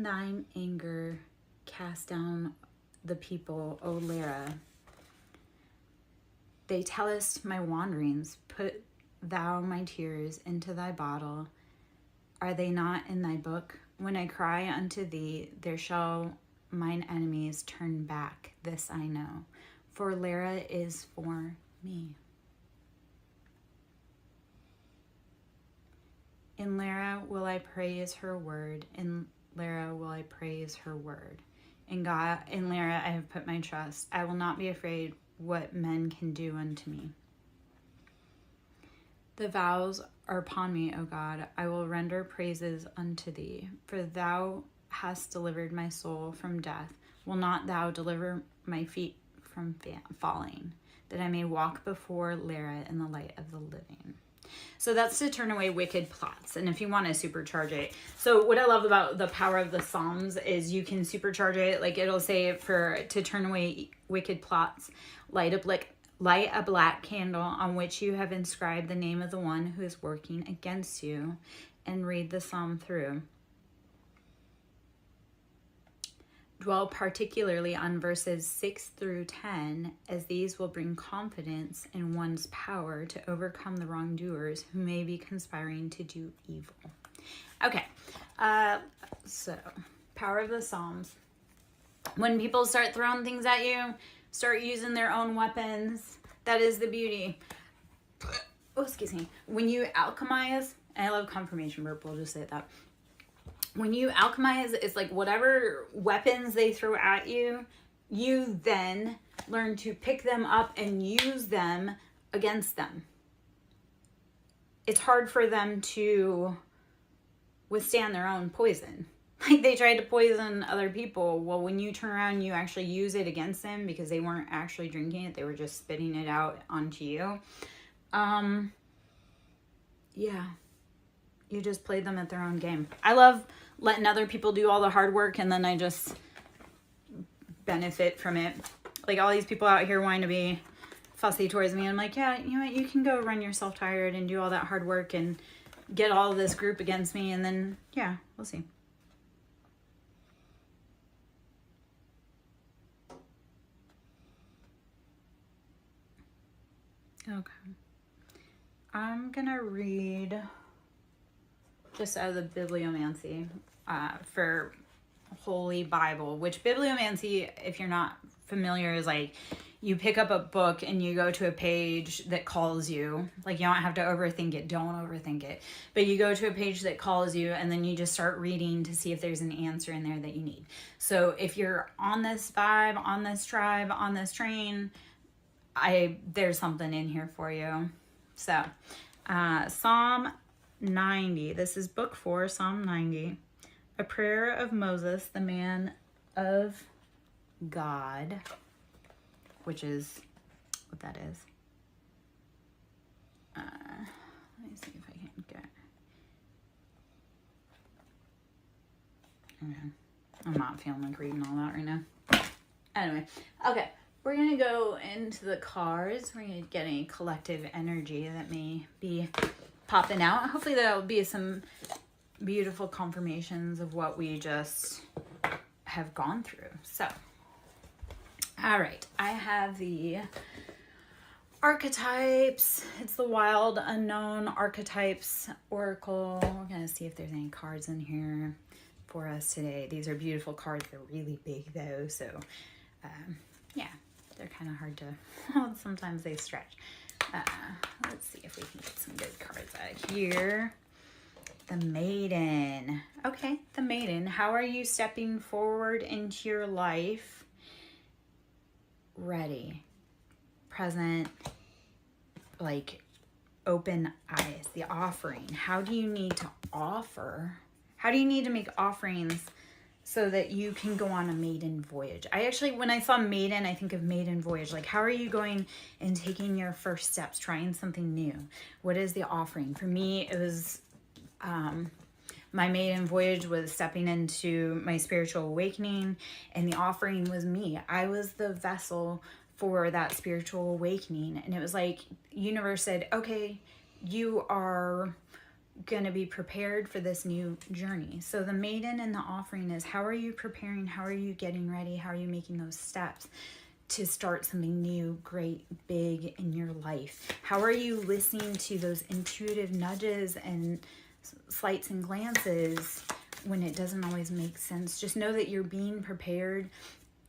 thine anger cast down the people, O Lara. They tellest my wanderings, put thou my tears into thy bottle. Are they not in thy book? When I cry unto thee, there shall mine enemies turn back, this I know, for Lara is for me. In Lara will I praise her word, in Lara will I praise her word. In God, in Lara I have put my trust. I will not be afraid what men can do unto me. The vows are upon me, O God. I will render praises unto thee, for thou hast delivered my soul from death. Will not thou deliver my feet from falling, that I may walk before Lara in the light of the living? So that's to turn away wicked plots. And if you want to supercharge it. So what I love about the power of the Psalms is you can supercharge it. Like it'll say to turn away wicked plots, light a black candle on which you have inscribed the name of the one who is working against you, and read the psalm through. Dwell particularly on verses 6 through 10, as these will bring confidence in one's power to overcome the wrongdoers who may be conspiring to do evil. Okay, so power of the Psalms. When people start throwing things at you, start using their own weapons. That is the beauty. Oh, excuse me. When you alchemize, and I love confirmation verb, we'll just say that. When you alchemize, it's like whatever weapons they throw at you, you then learn to pick them up and use them against them. It's hard for them to withstand their own poison. Like they tried to poison other people. Well, when you turn around, you actually use it against them because they weren't actually drinking it. They were just spitting it out onto you. Yeah. You just played them at their own game. I love letting other people do all the hard work and then I just benefit from it. Like all these people out here wanting to be fussy towards me. I'm like, yeah, you know what? You can go run yourself tired and do all that hard work and get all of this group against me. And then, yeah, we'll see. Okay. I'm going to read just out of the bibliomancy for Holy Bible, which bibliomancy, if you're not familiar, is like you pick up a book and you go to a page that calls you. Like you don't have to overthink it. Don't overthink it. But you go to a page that calls you and then you just start reading to see if there's an answer in there that you need. So if you're on this vibe, on this tribe, on this train, there's something in here for you. So Psalm 90. This is book 4, Psalm 90. A prayer of Moses, the man of God, which is what that is. Let me see if I can get. Okay. I'm not feeling like reading all that right now. Anyway, okay. We're going to go into the cards. We're going to get a collective energy that may be popping out. Hopefully there'll be some beautiful confirmations of what we just have gone through. So, all right. I have the archetypes. It's the Wild Unknown Archetypes Oracle. We're going to see if there's any cards in here for us today. These are beautiful cards. They're really big though. So, yeah. They're kind of hard to, sometimes they stretch. Let's see if we can get some good cards out here. The Maiden. Okay, the Maiden. How are you stepping forward into your life? Ready. Present. Like open eyes. The offering. How do you need to offer? How do you need to make offerings so that you can go on a maiden voyage? I actually, when I saw maiden, I think of maiden voyage. Like, how are you going and taking your first steps, trying something new? What is the offering? For me, it was, my maiden voyage was stepping into my spiritual awakening, and the offering was me. I was the vessel for that spiritual awakening. And it was like, universe said, okay, you are going to be prepared for this new journey. So the maiden and the offering is, how are you preparing? How are you getting ready? How are you making those steps to start something new, great, big in your life? How are you listening to those intuitive nudges and slights and glances when it doesn't always make sense? Just know that you're being prepared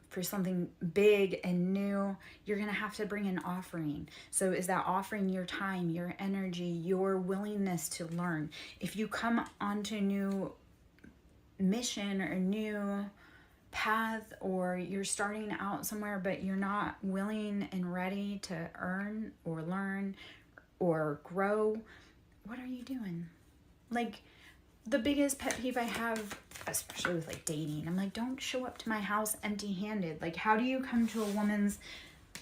for something big and new. You're going to have to bring an offering. So is that offering your time, your energy, your willingness to learn? If you come onto a new mission or a new path, or you're starting out somewhere but you're not willing and ready to earn or learn or grow, what are you doing? Like, the biggest pet peeve I have, especially with like dating, I'm like, don't show up to my house empty-handed. Like, how do you come to a woman's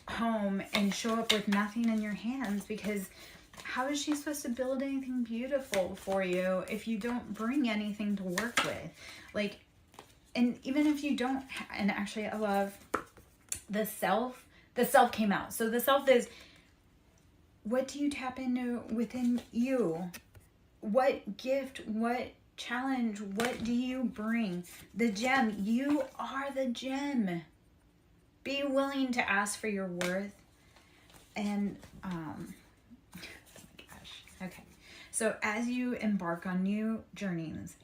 home and show up with nothing in your hands? Because how is she supposed to build anything beautiful for you if you don't bring anything to work with? Like, and even if you don't, and actually I love the self came out. So the self is, what do you tap into within you? What gift, what challenge, what do you bring? The gem, you are the gem. Be willing to ask for your worth. And, oh my gosh, okay. So as you embark on new journeys,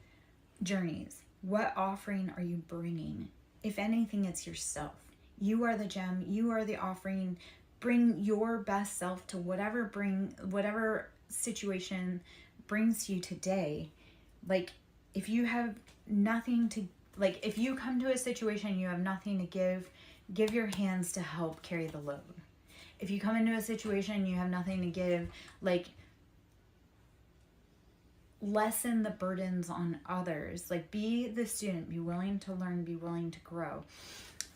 what offering are you bringing? If anything, it's yourself. You are the gem, you are the offering. Bring your best self to whatever situation brings you today. Like, if you have nothing to, like, if you come to a situation you have nothing to give your hands to help carry the load. If you come into a situation you have nothing to give, like, lessen the burdens on others. Like, be the student, be willing to learn, be willing to grow.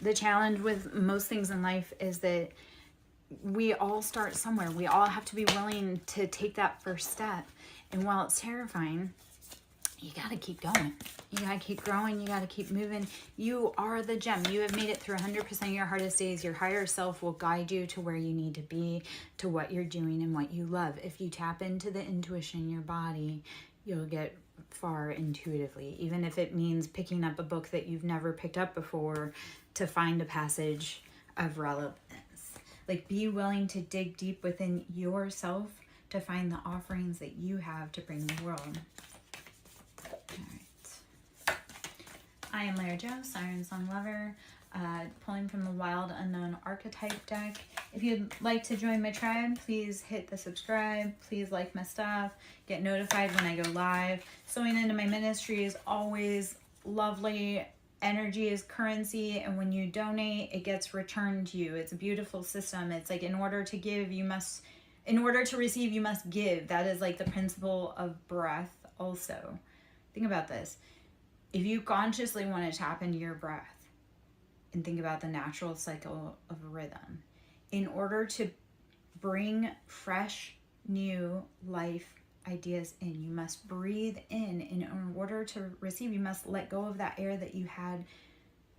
The challenge with most things in life is that we all start somewhere. We all have to be willing to take that first step. And while it's terrifying, you got to keep going. You got to keep growing. You got to keep moving. You are the gem. You have made it through 100% of your hardest days. Your higher self will guide you to where you need to be, to what you're doing and what you love. If you tap into the intuition in your body, you'll get far intuitively, even if it means picking up a book that you've never picked up before to find a passage of relevance. Like, be willing to dig deep within yourself to find the offerings that you have to bring the world. All right. I am Lara Joe, SirenSong lover, pulling from the Wild Unknown Archetype deck. If you'd like to join my tribe, please hit the subscribe. Please like my stuff. Get notified when I go live. Sewing into my ministry is always lovely. Energy is currency, and when you donate, it gets returned to you. It's a beautiful system. It's like, in order to receive, you must give. That is like the principle of breath also. Think about this. If you consciously want to tap into your breath and think about the natural cycle of rhythm, in order to bring fresh, new life ideas in, you must breathe in. And in order to receive, you must let go of that air that you had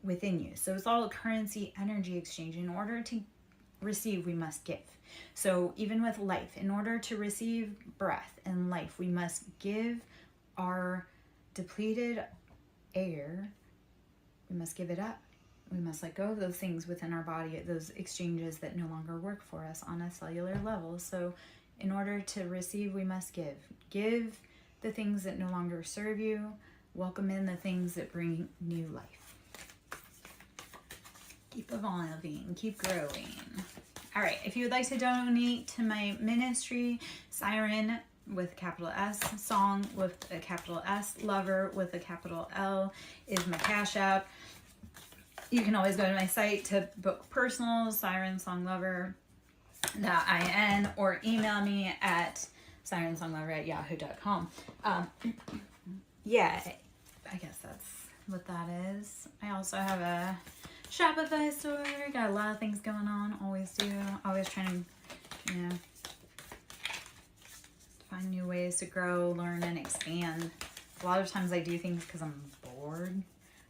within you. So it's all a currency energy exchange. In order to receive, we must give. So even with life, in order to receive breath and life, we must give our depleted air. We must give it up. We must let go of those things within our body, those exchanges that no longer work for us on a cellular level. So in order to receive, we must give. Give the things that no longer serve you. Welcome in the things that bring new life. Keep evolving, keep growing. All right, if you would like to donate to my ministry, Siren with a capital S, Song with a capital S, Lover with a capital L is my Cash App. You can always go to my site to book personal, SirenSongLover.in, or email me at SirenSongLover@yahoo.com. Yeah, I guess that's what that is. I also have a Shopify store. Got a lot of things going on. Always do. Always trying to, find new ways to grow, learn, and expand. A lot of times I do things because I'm bored,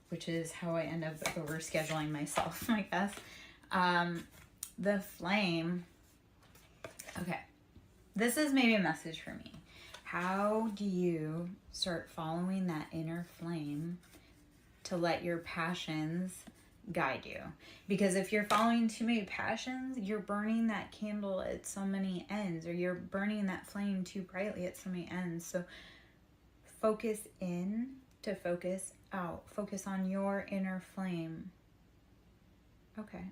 which is how I end up overscheduling myself, I guess. The flame. Okay. This is maybe a message for me. How do you start following that inner flame to let your passions guide you? Because if you're following too many passions, you're burning that candle at so many ends, or you're burning that flame too brightly at so many ends. So focus in to focus out. Focus on your inner flame. Okay.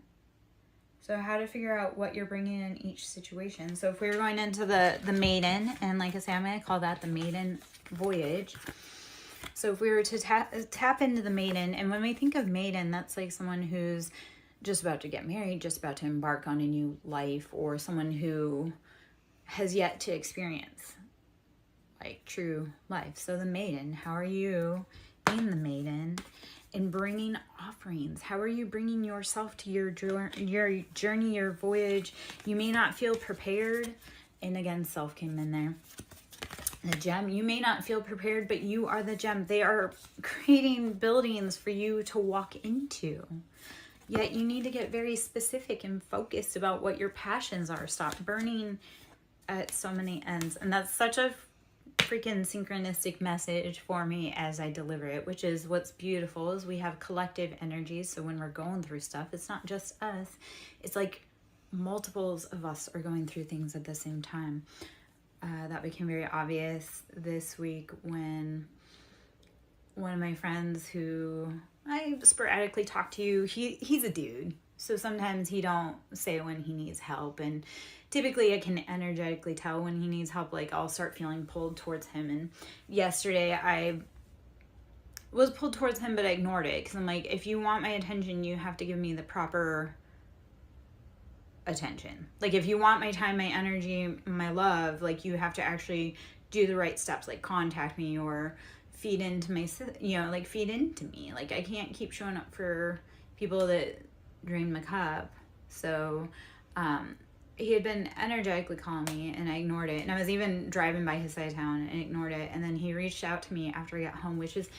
So how to figure out what you're bringing in each situation. So if we were going into the maiden, and like I say, I'm going to call that the maiden voyage. So if we were to tap into the maiden, and when we think of maiden, that's like someone who's just about to get married, just about to embark on a new life, or someone who has yet to experience like true life. So the maiden, how are you being the maiden and bringing offerings? How are you bringing yourself to your journey, your voyage? You may not feel prepared. And again, self came in there. The gem, you may not feel prepared, but you are the gem. They are creating buildings for you to walk into. Yet you need to get very specific and focused about what your passions are. Stop burning at so many ends. And that's such a freaking synchronistic message for me as I deliver it, which is what's beautiful is we have collective energies. So when we're going through stuff, it's not just us. It's like multiples of us are going through things at the same time. That became very obvious this week when one of my friends who I sporadically talk to, he's a dude. So sometimes he don't say when he needs help, and typically I can energetically tell when he needs help. Like I'll start feeling pulled towards him. And yesterday I was pulled towards him, but I ignored it because I'm like, if you want my attention, you have to give me the proper attention. Like if you want my time, my energy, my love, like you have to actually do the right steps, like contact me or feed into my, like feed into me. Like I can't keep showing up for people that drain my cup. So he had been energetically calling me and I ignored it. And I was even driving by his side of town and ignored it. And then he reached out to me after I got home, which has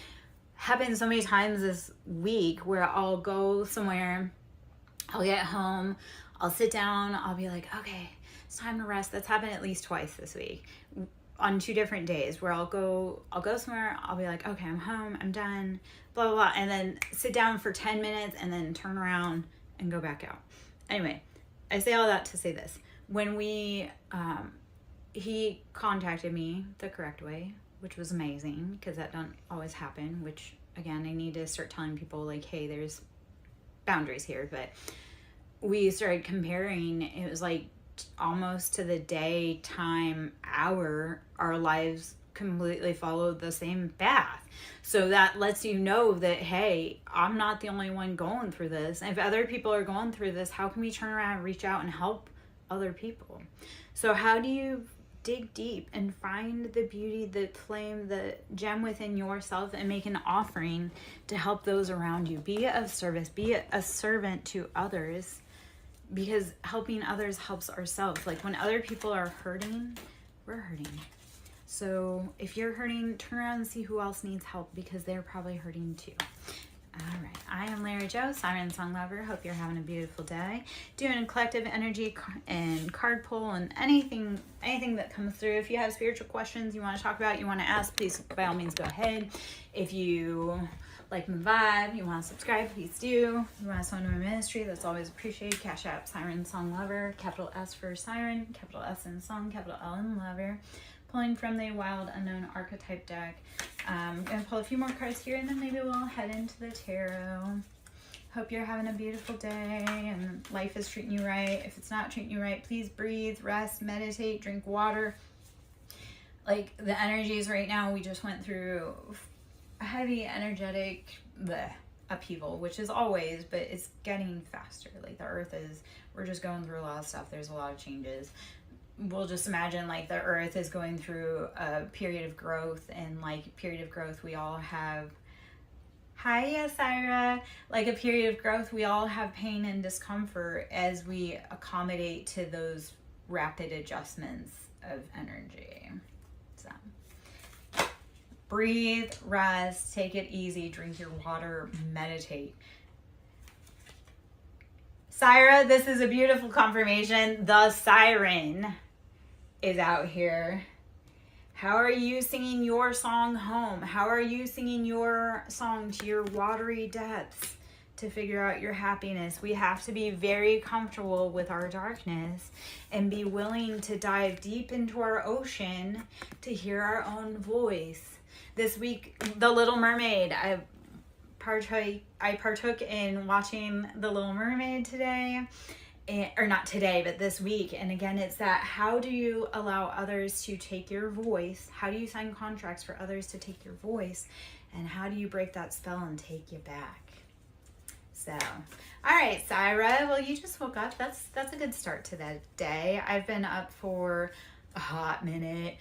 happened so many times this week where I'll go somewhere, I'll get home, I'll sit down, I'll be like, okay, it's time to rest. That's happened at least twice this week on 2 different days where I'll go somewhere, I'll be like, okay, I'm home, I'm done, blah, blah, blah. And then sit down for 10 minutes and then turn around and go back out. Anyway, I say all that to say this. When he contacted me the correct way, which was amazing because that don't always happen, which again, I need to start telling people like, hey, there's boundaries here. But we started comparing. It was like almost to the day, time, hour, our lives completely followed the same path. So that lets you know that, hey, I'm not the only one going through this. And if other people are going through this, how can we turn around and reach out and help other people? So how do you dig deep and find the beauty, the flame, the gem within yourself and make an offering to help those around you? Be of service, be a servant to others, because helping others helps ourselves. Like when other people are hurting, we're hurting. So if you're hurting, turn around and see who else needs help because they're probably hurting too. All right. I am Larry Joe, SirenSong lover. Hope you're having a beautiful day. Doing a collective energy and card pull and anything that comes through. If you have spiritual questions you want to talk about, you want to ask, please by all means go ahead. If you like my vibe, you want to subscribe, please do. You want to sign to my ministry, that's always appreciated. Cash App, SirenSong Lover, capital S for Siren, capital S in Song, capital L in Lover. Pulling from the Wild Unknown Archetype deck. I'm going to pull a few more cards here and then maybe we'll head into the tarot. Hope you're having a beautiful day and life is treating you right. If it's not treating you right, please breathe, rest, meditate, drink water. Like the energies right now, we just went through a heavy energetic upheaval, which is always, but it's getting faster. Like the earth is, we're just going through a lot of stuff. There's a lot of changes. We'll just imagine like the earth is going through a period of growth, and like period of growth we all have, hi Asira, like a period of growth we all have pain and discomfort as we accommodate to those rapid adjustments of energy. So breathe, rest, take it easy, drink your water, meditate. Syra, this is a beautiful confirmation. The siren is out here. How are you singing your song home? How are you singing your song to your watery depths to figure out your happiness? We have to be very comfortable with our darkness and be willing to dive deep into our ocean to hear our own voice. This week, The Little Mermaid. I partook in watching The Little Mermaid today. Or not today, but this week. And again, it's that, how do you allow others to take your voice? How do you sign contracts for others to take your voice? And how do you break that spell and take you back? So, all right, Syra, well, you just woke up. That's a good start to that day. I've been up for a hot minute.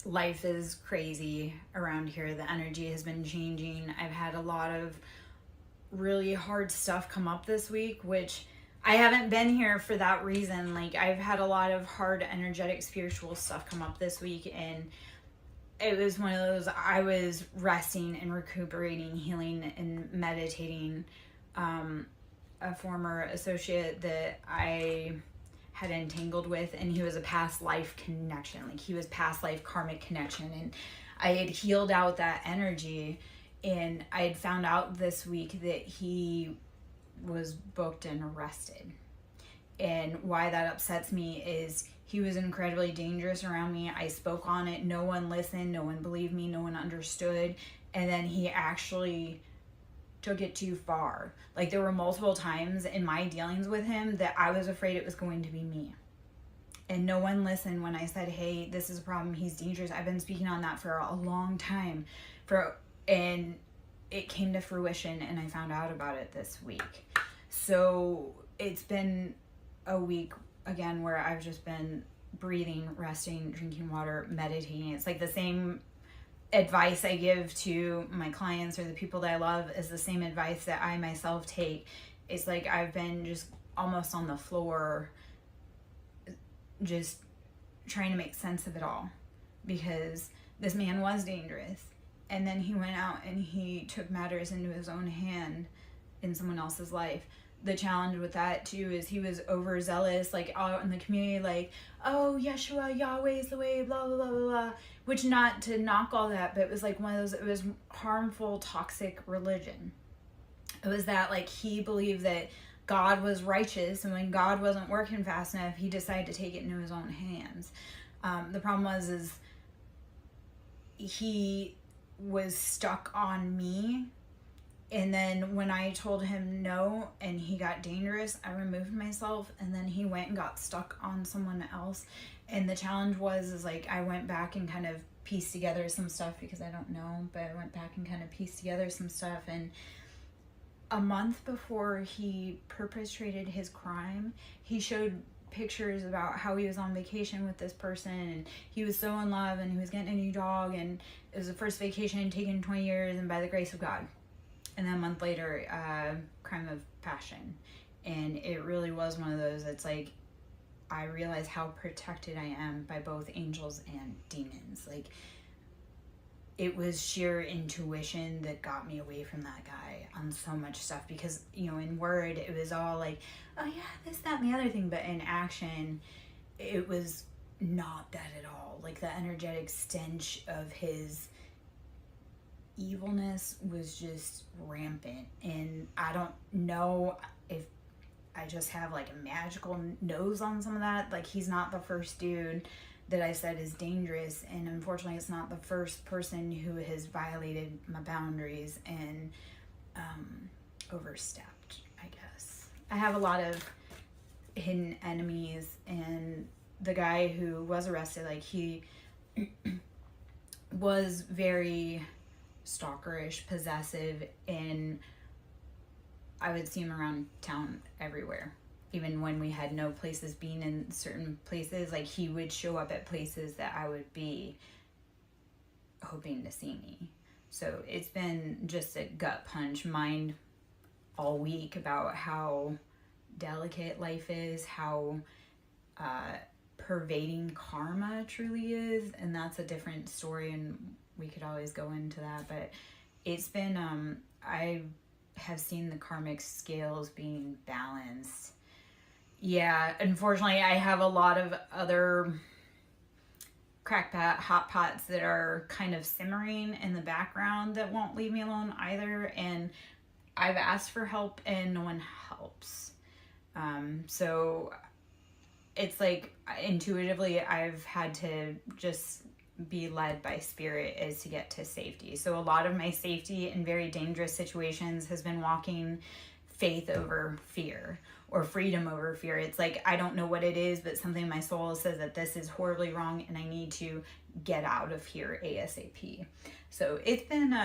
Life is crazy around here. The energy has been changing. I've had a lot of really hard stuff come up this week, which I haven't been here for that reason. Like, I've had a lot of hard, energetic, spiritual stuff come up this week, and it was one of those, I was resting and recuperating, healing and meditating. A former associate that I had entangled with, and he was a past life connection. Like, he was past life karmic connection, and I had healed out that energy. And I had found out this week that he was booked and arrested. And why that upsets me is he was incredibly dangerous around me. I spoke on it. No one listened. No one believed me. No one understood. And then he actually took it too far. Like, there were multiple times in my dealings with him that I was afraid it was going to be me. And no one listened when I said, hey, this is a problem. He's dangerous. I've been speaking on that for a long time. And it came to fruition, and I found out about it this week. So it's been a week, again, where I've just been breathing, resting, drinking water, meditating. It's like the same advice I give to my clients or the people that I love is the same advice that I myself take. It's like I've been just almost on the floor, just trying to make sense of it all, because this man was dangerous. And then he went out and he took matters into his own hand in someone else's life. The challenge with that too is he was overzealous, like out in the community, like, oh, Yeshua, Yahweh is the way, blah, blah, blah, blah, blah. Which, not to knock all that, but it was like one of those, it was harmful, toxic religion. It was that, like, he believed that God was righteous, and when God wasn't working fast enough, he decided to take it into his own hands. The problem is he was stuck on me, and then when I told him no and he got dangerous, I removed myself, and then he went and got stuck on someone else. And the challenge is like, I went back and kind of pieced together some stuff, because I don't know, but I went back and kind of pieced together some stuff. And a month before he perpetrated his crime, he showed pictures about how he was on vacation with this person, and he was so in love, and he was getting a new dog, and it was the first vacation taken in 20 years, and by the grace of God. And then a month later, crime of passion. And it really was one of those, it's like, I realize how protected I am by both angels and demons. Like, it was sheer intuition that got me away from that guy on so much stuff, because, you know, in word, it was all like, oh yeah, this, that, and the other thing, but in action, it was not that at all. Like, the energetic stench of his evilness was just rampant, and I don't know if I just have like a magical nose on some of that. Like, he's not the first dude that I said is dangerous, and unfortunately it's not the first person who has violated my boundaries and overstepped, I guess. I have a lot of hidden enemies, and the guy who was arrested, like, he was very stalkerish, possessive, and I would see him around town everywhere. Even when we had no places being in certain places, like, he would show up at places that I would be hoping to see me. So it's been just a gut punch mind all week about how delicate life is, how pervading karma truly is, and that's a different story, and we could always go into that. But it's been I have seen the karmic scales being balanced. Yeah, unfortunately I have a lot of other hot pots that are kind of simmering in the background that won't leave me alone either. And I've asked for help and no one helps. So it's like intuitively I've had to just be led by spirit as to get to safety. So a lot of my safety in very dangerous situations has been walking faith over fear, or freedom over fear. It's like, I don't know what it is, but something in my soul says that this is horribly wrong and I need to get out of here ASAP. So it's been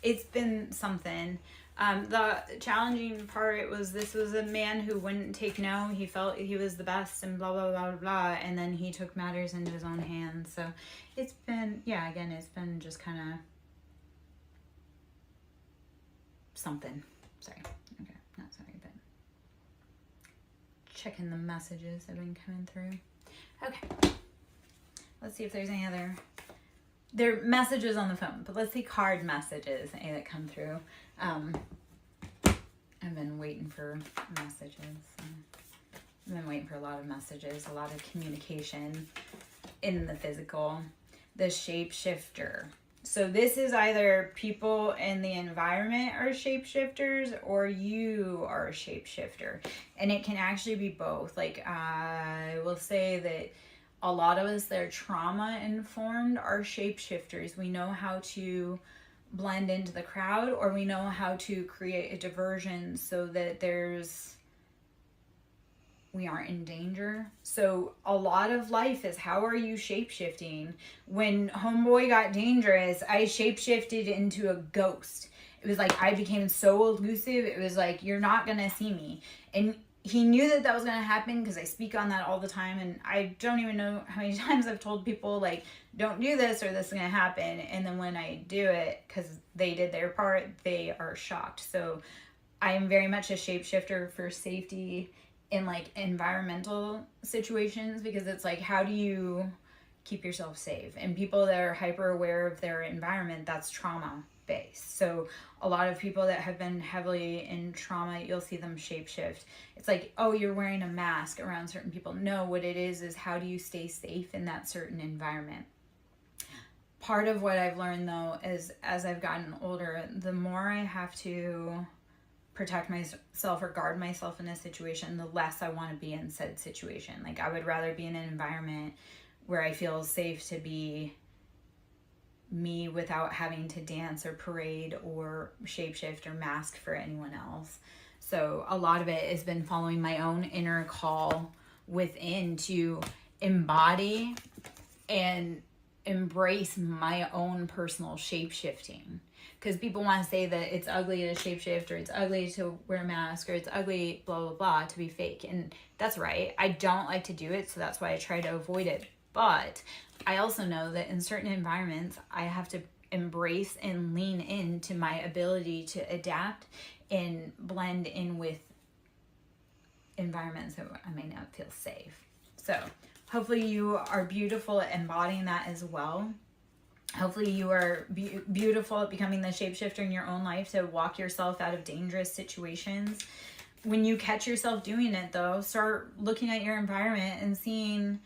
it's been something. The challenging part was, this was a man who wouldn't take no. He felt he was the best and blah, blah, blah, blah. And then he took matters into his own hands. So it's been, yeah, again, it's been just kind of something. Sorry. Okay, not sorry, but checking the messages that have been coming through. Okay. Let's see if there's any other. There are messages on the phone, but let's see card messages that come through. I've been waiting for messages. I've been waiting for a lot of messages, a lot of communication in the physical. The shapeshifter. So this is either people in the environment are shapeshifters, or you are a shapeshifter. And it can actually be both. Like, I will say that a lot of us that are trauma informed are shapeshifters. We know how to blend into the crowd, or we know how to create a diversion so that we aren't in danger. So a lot of life is, how are you shapeshifting? When homeboy got dangerous, I shapeshifted into a ghost. It was like, I became so elusive. It was like, you're not gonna see me. And he knew that that was going to happen, because I speak on that all the time, and I don't even know how many times I've told people, like, don't do this or this is going to happen. And then when I do it, because they did their part, they are shocked. So I am very much a shapeshifter for safety in like environmental situations, because it's like, how do you keep yourself safe? And people that are hyper aware of their environment, that's trauma based. So a lot of people that have been heavily in trauma, you'll see them shapeshift. It's like, oh, you're wearing a mask around certain people. No, what it is how do you stay safe in that certain environment? Part of what I've learned though is, as I've gotten older, the more I have to protect myself or guard myself in a situation, the less I want to be in said situation. Like, I would rather be in an environment where I feel safe to be me without having to dance or parade or shapeshift or mask for anyone else. So a lot of it has been following my own inner call within to embody and embrace my own personal shapeshifting. Because people want to say that it's ugly to shapeshift, or it's ugly to wear a mask, or it's ugly blah blah blah to be fake. And that's right, I don't like to do it, so that's why I try to avoid it. But I also know that in certain environments, I have to embrace and lean into my ability to adapt and blend in with environments that I may not feel safe. So hopefully you are beautiful at embodying that as well. Hopefully you are beautiful at becoming the shapeshifter in your own life to walk yourself out of dangerous situations. When you catch yourself doing it though, start looking at your environment and seeing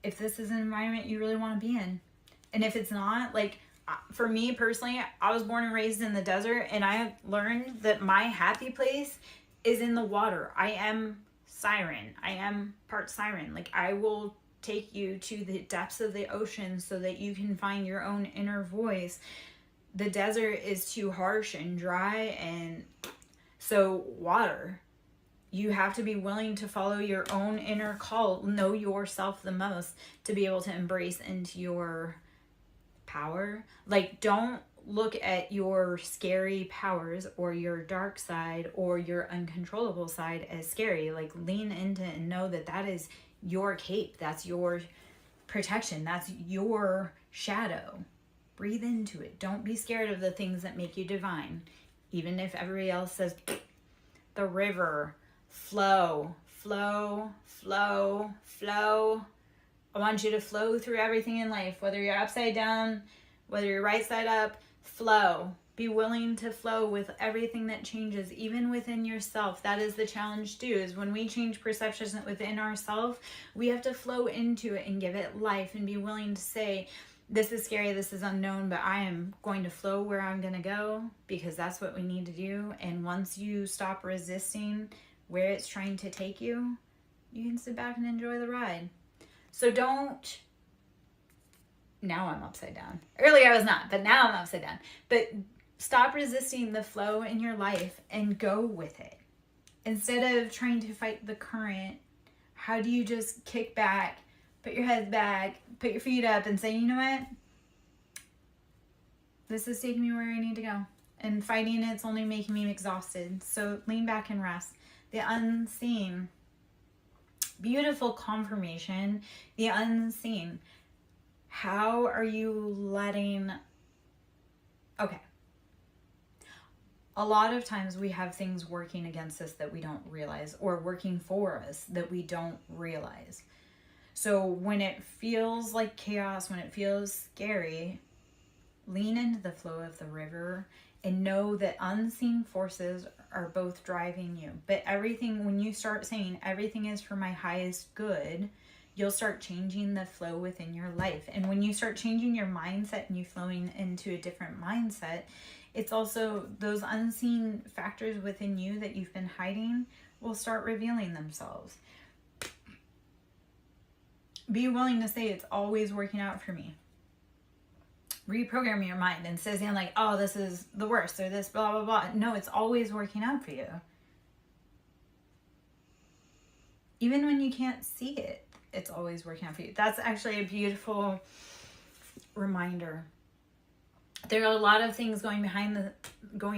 if this is an environment you really want to be in. And if it's not, like, for me personally, I was born and raised in the desert, and I have learned that my happy place is in the water. I am siren. I am part siren. Like, I will take you to the depths of the ocean so that you can find your own inner voice. The desert is too harsh and dry, and so water. You have to be willing to follow your own inner call, know yourself the most to be able to embrace into your power. Like, don't look at your scary powers or your dark side or your uncontrollable side as scary. Like, lean into it and know that that is your cape. That's your protection. That's your shadow. Breathe into it. Don't be scared of the things that make you divine. Even if everybody else says, the river, flow, flow, flow, flow. I want you to flow through everything in life, whether you're upside down, whether you're right side up, flow. Be willing to flow with everything that changes, even within yourself. That is the challenge too, is when we change perceptions within ourselves, we have to flow into it and give it life and be willing to say, this is scary, this is unknown, but I am going to flow where I'm going to go, because that's what we need to do. And once you stop resisting where it's trying to take you, you can sit back and enjoy the ride. So don't, now I'm upside down. Earlier I was not, but now I'm upside down. But stop resisting the flow in your life and go with it. Instead of trying to fight the current, how do you just kick back, put your head back, put your feet up and say, you know what? This is taking me where I need to go. And fighting it's only making me exhausted. So lean back and rest. The unseen. Beautiful confirmation. The unseen. How are you letting... Okay. A lot of times we have things working against us that we don't realize, or working for us that we don't realize. So when it feels like chaos, when it feels scary, lean into the flow of the river and know that unseen forces are both driving you. But everything, when you start saying everything is for my highest good, you'll start changing the flow within your life. And when you start changing your mindset and you flowing into a different mindset, it's also those unseen factors within you that you've been hiding will start revealing themselves. Be willing to say it's always working out for me. Reprogram your mind instead of saying like, oh, this is the worst or this blah, blah, blah. No, it's always working out for you. Even when you can't see it, it's always working out for you. That's actually a beautiful reminder. There are a lot of things going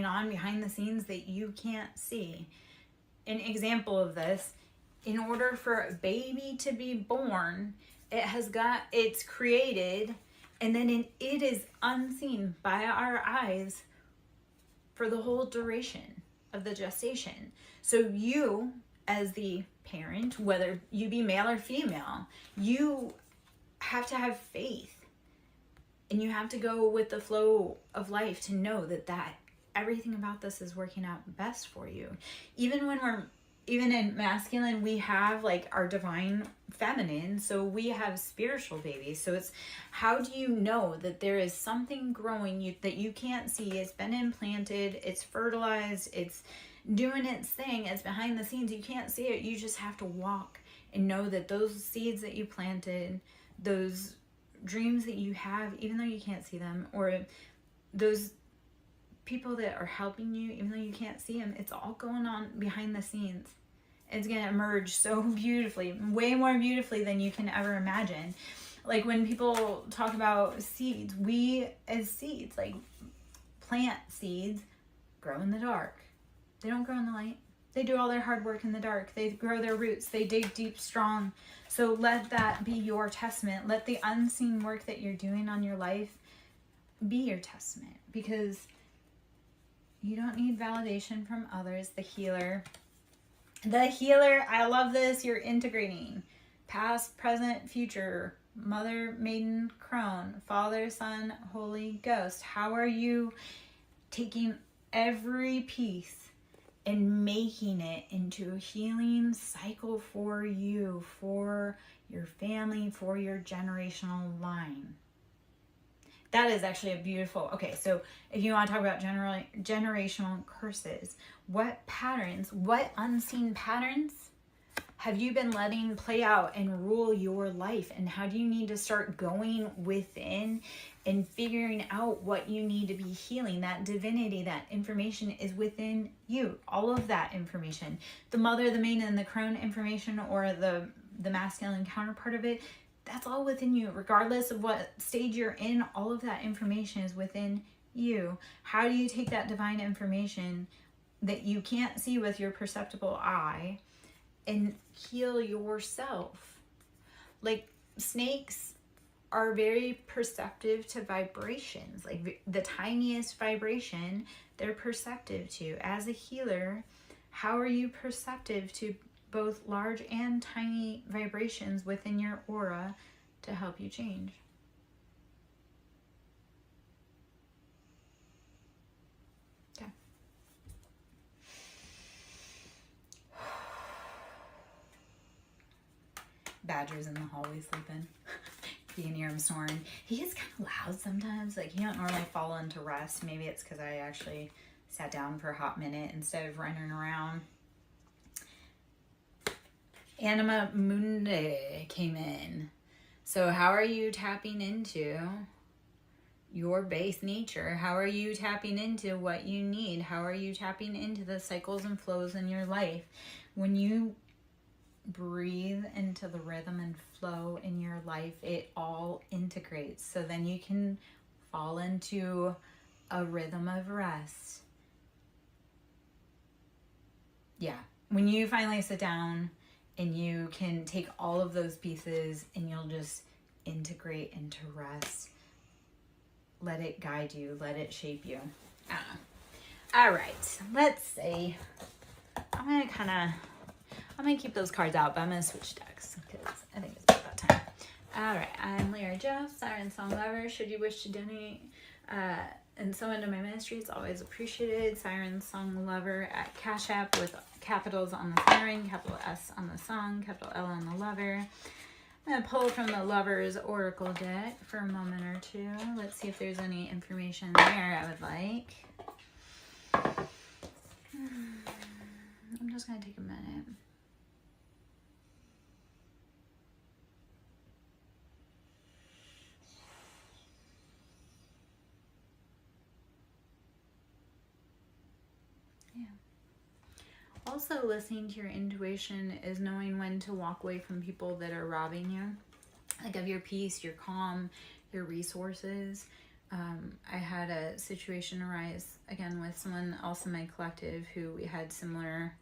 on behind the scenes that you can't see. An example of this, in order for a baby to be born, it's created, and then it is unseen by our eyes for the whole duration of the gestation. So you, as the parent, whether you be male or female, you have to have faith. And you have to go with the flow of life to know that everything about this is working out best for you. Even in masculine, we have like our divine feminine, so we have spiritual babies. So it's, how do you know that there is something growing that you can't see? It's been implanted, it's fertilized, it's doing its thing, it's behind the scenes. You can't see it. You just have to walk and know that those seeds that you planted, those dreams that you have, even though you can't see them, or those people that are helping you, even though you can't see them, it's all going on behind the scenes. It's going to emerge so beautifully, way more beautifully than you can ever imagine. Like when people talk about seeds, we as seeds, like plant seeds, grow in the dark. They don't grow in the light. They do all their hard work in the dark. They grow their roots. They dig deep, strong. So let that be your testament. Let the unseen work that you're doing on your life be your testament, because you don't need validation from others. The healer, I love this. You're integrating past, present, future, mother, maiden, crone, Father, Son, Holy Ghost. How are you taking every piece and making it into a healing cycle for you, for your family, for your generational line? That is actually a beautiful... Okay, so if you want to talk about generational curses, what patterns, what unseen patterns have you been letting play out and rule your life? And how do you need to start going within and figuring out what you need to be healing? That divinity, that information is within you. All of that information. The mother, the maiden, and the crone information, or the masculine counterpart of it, that's all within you. Regardless of what stage you're in, all of that information is within you. How do you take that divine information that you can't see with your perceptible eye and heal yourself? Like snakes are very perceptive to vibrations. Like the tiniest vibration, they're perceptive to. As a healer, how are you perceptive to both large and tiny vibrations within your aura to help you change? Badger's in the hallway sleeping. You can hear him snoring. He is kind of loud sometimes. Like, he don't normally fall into rest. Maybe it's because I actually sat down for a hot minute instead of running around. Anima Mundi came in. So how are you tapping into your base nature? How are you tapping into what you need? How are you tapping into the cycles and flows in your life? When you breathe into the rhythm and flow in your life, it all integrates. So then you can fall into a rhythm of rest. Yeah. When you finally sit down and you can take all of those pieces and you'll just integrate into rest. Let it guide you. Let it shape you. I don't know. All right. Let's see. I'm going to keep those cards out, but I'm going to switch decks because I think it's about that time. All right. I'm Lyra Joe, SirenSong Lover. Should you wish to donate and so into my ministry, it's always appreciated. SirenSong Lover at Cash App with capitals on the siren, capital S on the song, capital L on the lover. I'm going to pull from the Lover's Oracle deck for a moment or two. Let's see if there's any information there I would like. I'm just going to take a minute. Yeah. Also, listening to your intuition is knowing when to walk away from people that are robbing you, like of your peace, your calm, your resources. I had a situation arise again with someone else in my collective who we had similar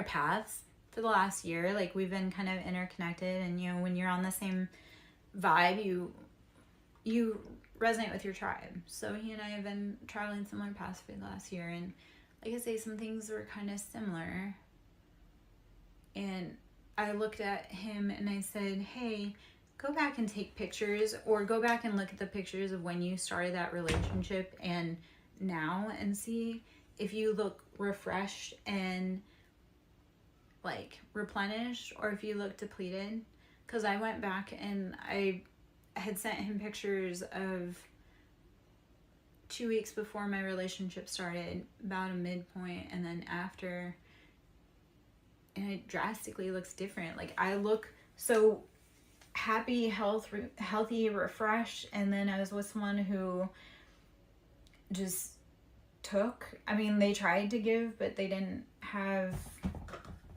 paths for the last year. Like, we've been kind of interconnected, and you know, when you're on the same vibe, you resonate with your tribe. So he and I have been traveling similar paths for the last year, and like I say, some things were kind of similar. And I looked at him and I said, hey, go back and take pictures, or go back and look at the pictures of when you started that relationship and now, and see if you look refreshed and like replenished, or if you look depleted. Because I went back and I had sent him pictures of 2 weeks before my relationship started, about a midpoint, and then after, and it drastically looks different. Like, I look so happy, healthy, refreshed, and then I was with someone who just took. I mean, they tried to give, but they didn't have,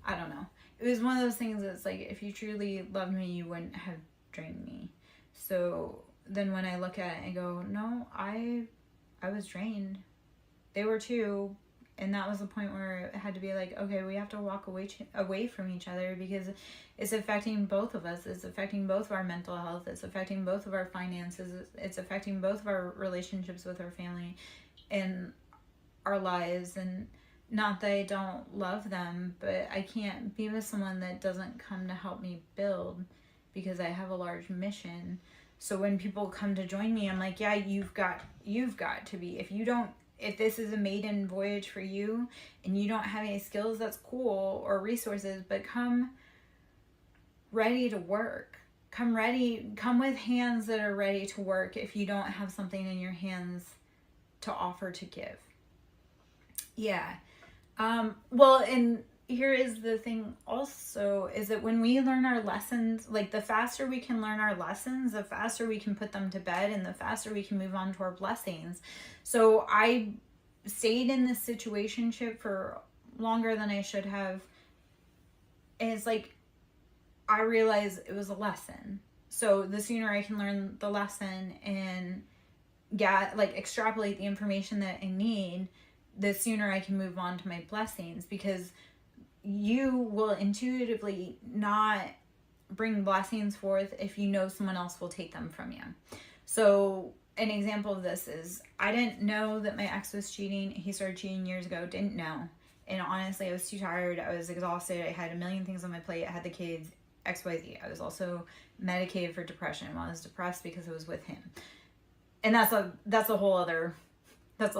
I don't know. It was one of those things that's like, if you truly loved me, you wouldn't have drained me. So then when I look at it, I go, no, I was drained. They were too. And that was the point where it had to be like, okay, we have to walk away from each other, because it's affecting both of us. It's affecting both of our mental health. It's affecting both of our finances. It's affecting both of our relationships with our family and our lives. And not that I don't love them, but I can't be with someone that doesn't come to help me build, because I have a large mission. So when people come to join me, I'm like, yeah, you've got to be. If this is a maiden voyage for you and you don't have any skills, that's cool, or resources, but come ready to work. Come with hands that are ready to work if you don't have something in your hands to offer to give. Yeah. Well, and here is the thing also, is that when we learn our lessons, like, the faster we can learn our lessons, the faster we can put them to bed, and the faster we can move on to our blessings. So I stayed in this situationship for longer than I should have. And it's like, I realized it was a lesson. So the sooner I can learn the lesson and extrapolate the information that I need, the sooner I can move on to my blessings, because you will intuitively not bring blessings forth if you know someone else will take them from you. So an example of this is, I didn't know that my ex was cheating. He started cheating years ago. Didn't know. And honestly, I was too tired. I was exhausted. I had a million things on my plate. I had the kids, XYZ. I was also medicated for depression. Well, I was depressed because I was with him. And that's a whole other. But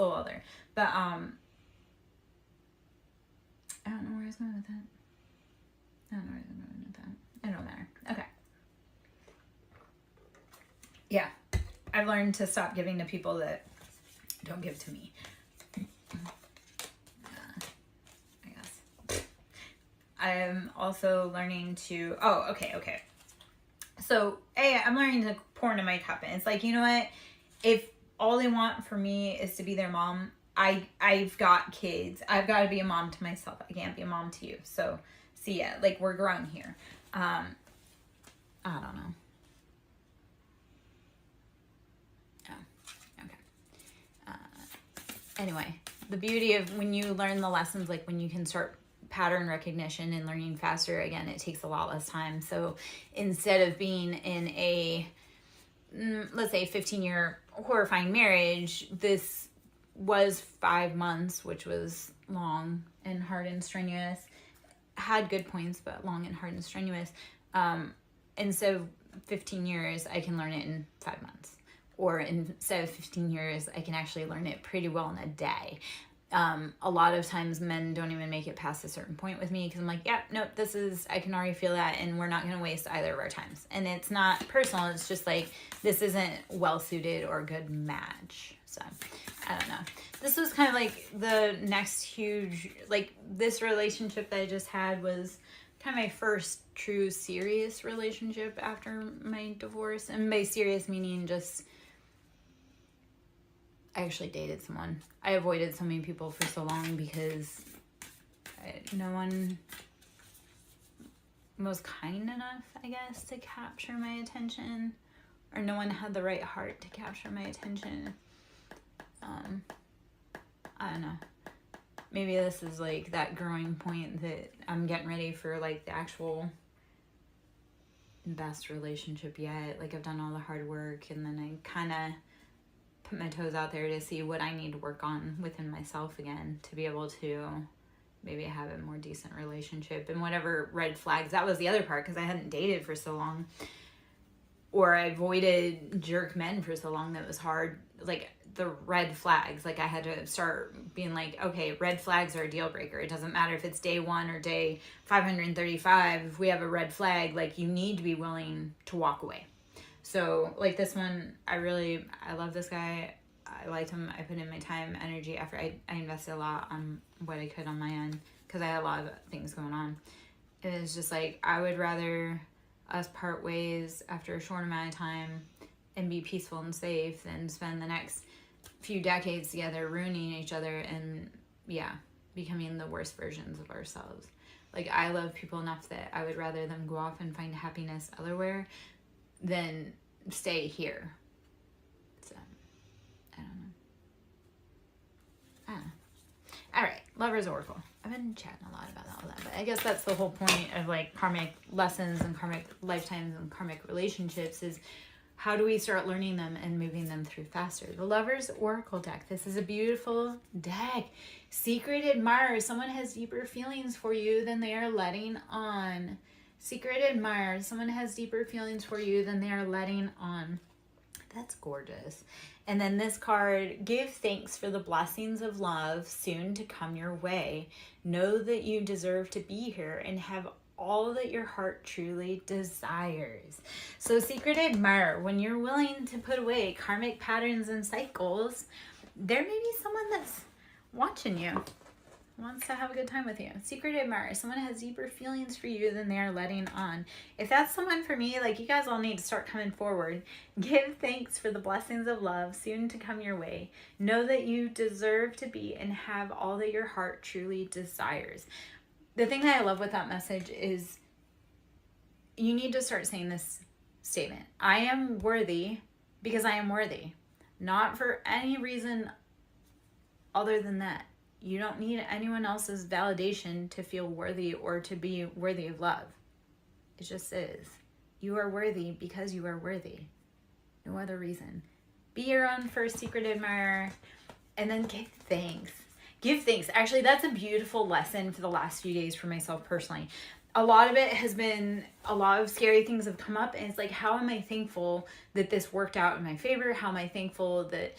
I don't know where I was going with that. It don't matter. Okay. I've learned to stop giving to people that don't give to me. I guess. I'm also learning to, okay. So, I'm learning to pour into my cup. And it's like, you know what? If all they want for me is to be their mom, I've got kids. I've got to be a mom to myself. I can't be a mom to you. So, see ya. Like, we're grown here. I don't know. Oh, okay. Anyway, the beauty of when you learn the lessons, like when you can start pattern recognition and learning faster, again, it takes a lot less time. So instead of being in a, let's say 15-year horrifying marriage, this was 5 months, which was long and hard and strenuous. Had good points, but long and hard and strenuous. Instead of 15 years, I can learn it in 5 months. Or instead of 15 years, I can actually learn it pretty well in a day. A lot of times men don't even make it past a certain point with me because I'm like, yeah, nope, I can already feel that, and we're not going to waste either of our times. And it's not personal. It's just like, this isn't well-suited or a good match. So, I don't know. This was kind of like the next huge, like this relationship that I just had was kind of my first true serious relationship after my divorce. And by serious meaning just, I actually dated someone. I avoided so many people for so long because no one was kind enough, I guess, to capture my attention. Or no one had the right heart to capture my attention. I don't know. Maybe this is like that growing point that I'm getting ready for, like the actual best relationship yet. Like I've done all the hard work, and then I kind of put my toes out there to see what I need to work on within myself again to be able to maybe have a more decent relationship. And whatever red flags, that was the other part, because I hadn't dated for so long, or I avoided jerk men for so long that it was hard. Like the red flags, like I had to start being like, okay, red flags are a deal breaker. It doesn't matter if it's day 1 or day 535. If we have a red flag, like you need to be willing to walk away. So like this one, I love this guy. I liked him. I put in my time, energy, effort. I invested a lot on what I could on my end because I had a lot of things going on. It was just like, I would rather us part ways after a short amount of time and be peaceful and safe than spend the next few decades together ruining each other and becoming the worst versions of ourselves. Like I love people enough that I would rather them go off and find happiness elsewhere than stay here. So I don't know. All right, Lover's Oracle. I've been chatting a lot about all that, but I guess that's the whole point of like karmic lessons and karmic lifetimes and karmic relationships is how do we start learning them and moving them through faster? The Lover's Oracle deck. This is a beautiful deck. Secret admirer. Someone has deeper feelings for you than they are letting on. Secret admirer. Someone has deeper feelings for you than they are letting on. That's gorgeous. And then this card, give thanks for the blessings of love soon to come your way. Know that you deserve to be here and have all that your heart truly desires. So secret admirer, when you're willing to put away karmic patterns and cycles, there may be someone that's watching you, wants to have a good time with you. Secret admirer, someone has deeper feelings for you than they are letting on. If that's someone for me, like you guys all need to start coming forward. Give thanks for the blessings of love soon to come your way. Know that you deserve to be and have all that your heart truly desires. The thing that I love with that message is you need to start saying this statement. I am worthy because I am worthy. Not for any reason other than that. You don't need anyone else's validation to feel worthy or to be worthy of love. It just is. You are worthy because you are worthy. No other reason. Be your own first secret admirer and then give thanks. Give thanks. Actually, that's a beautiful lesson for the last few days for myself personally. A lot of it has been, a lot of scary things have come up, and it's like, how am I thankful that this worked out in my favor? How am I thankful that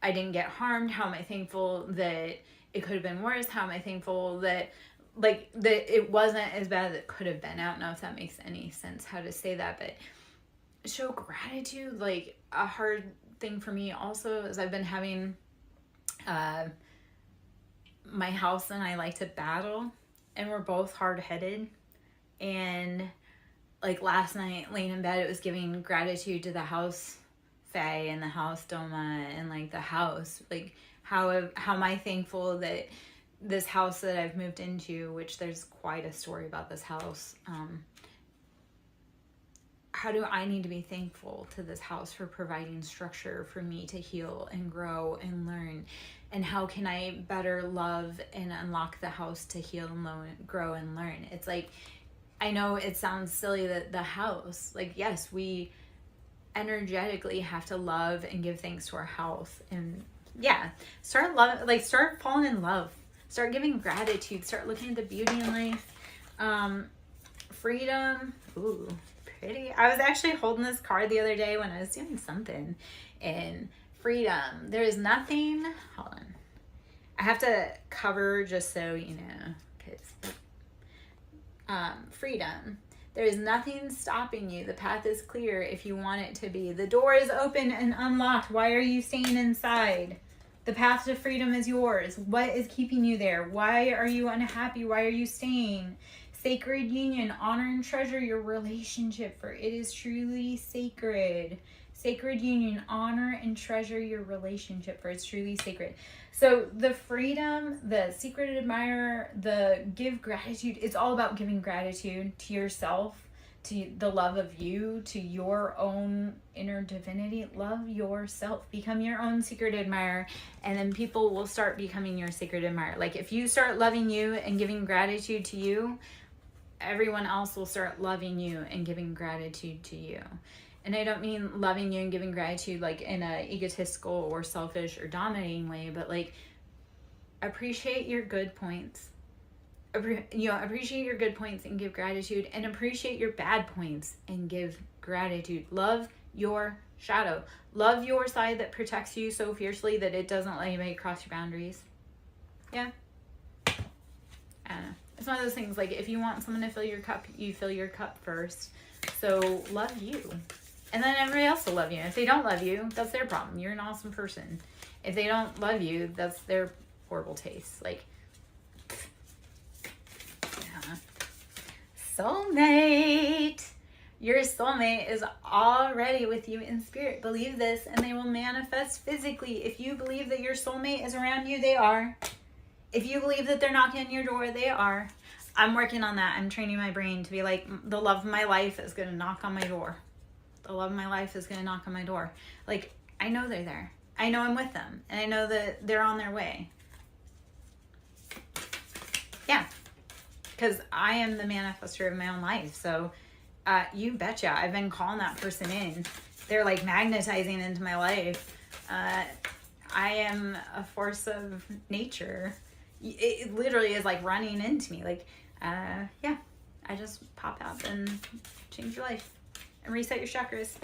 I didn't get harmed? How am I thankful that it could have been worse? How am I thankful that that it wasn't as bad as it could have been? I don't know if that makes any sense how to say that, but show gratitude. Like a hard thing for me also is I've been having my house and I like to battle, and we're both hard-headed. And like last night laying in bed, it was giving gratitude to the house Faye and the house Doma and like the house, like how am I thankful that this house that I've moved into, which there's quite a story about this house, how do I need to be thankful to this house for providing structure for me to heal and grow and learn? And how can I better love and unlock the house to heal and grow and learn? It's like, I know it sounds silly that the house, like, yes, we energetically have to love and give thanks to our house. And yeah, start falling in love. Start giving gratitude. Start looking at the beauty in life. Freedom. Ooh, pretty. I was actually holding this card the other day when I was doing something. And freedom. There is nothing. Hold on. I have to cover just so you know, because freedom. There is nothing stopping you. The path is clear if you want it to be. The door is open and unlocked. Why are you staying inside? The path to freedom is yours. What is keeping you there? Why are you unhappy? Why are you staying? Sacred union. Honor and treasure your relationship, for it is truly sacred. Sacred union. Honor and treasure your relationship, for it's truly sacred. So the freedom, the secret admirer, the give gratitude, it's all about giving gratitude to yourself, to the love of you, to your own inner divinity. Love yourself. Become your own secret admirer, and then people will start becoming your secret admirer. Like if you start loving you and giving gratitude to you, everyone else will start loving you and giving gratitude to you. And I don't mean loving you and giving gratitude like in a egotistical or selfish or dominating way, but like appreciate your good points. Appreciate your good points and give gratitude, and appreciate your bad points and give gratitude. Love your shadow. Love your side that protects you so fiercely that it doesn't let anybody cross your boundaries. Yeah. I don't know. It's one of those things, like if you want someone to fill your cup, you fill your cup first. So love you. And then everybody else will love you. If they don't love you, that's their problem. You're an awesome person. If they don't love you, that's their horrible taste. Like, yeah. Soulmate. Your soulmate is already with you in spirit. Believe this, and they will manifest physically. If you believe that your soulmate is around you, they are. If you believe that they're knocking on your door, they are. I'm working on that. I'm training my brain to be like, the love of my life is going to knock on my door. The love of my life is going to knock on my door. Like, I know they're there. I know I'm with them. And I know that they're on their way. Yeah. Because I am the manifester of my own life. So, you betcha. I've been calling that person in. They're like magnetizing into my life. I am a force of nature. It literally is like running into me. Like, yeah. I just pop out and change your life. And reset your chakras.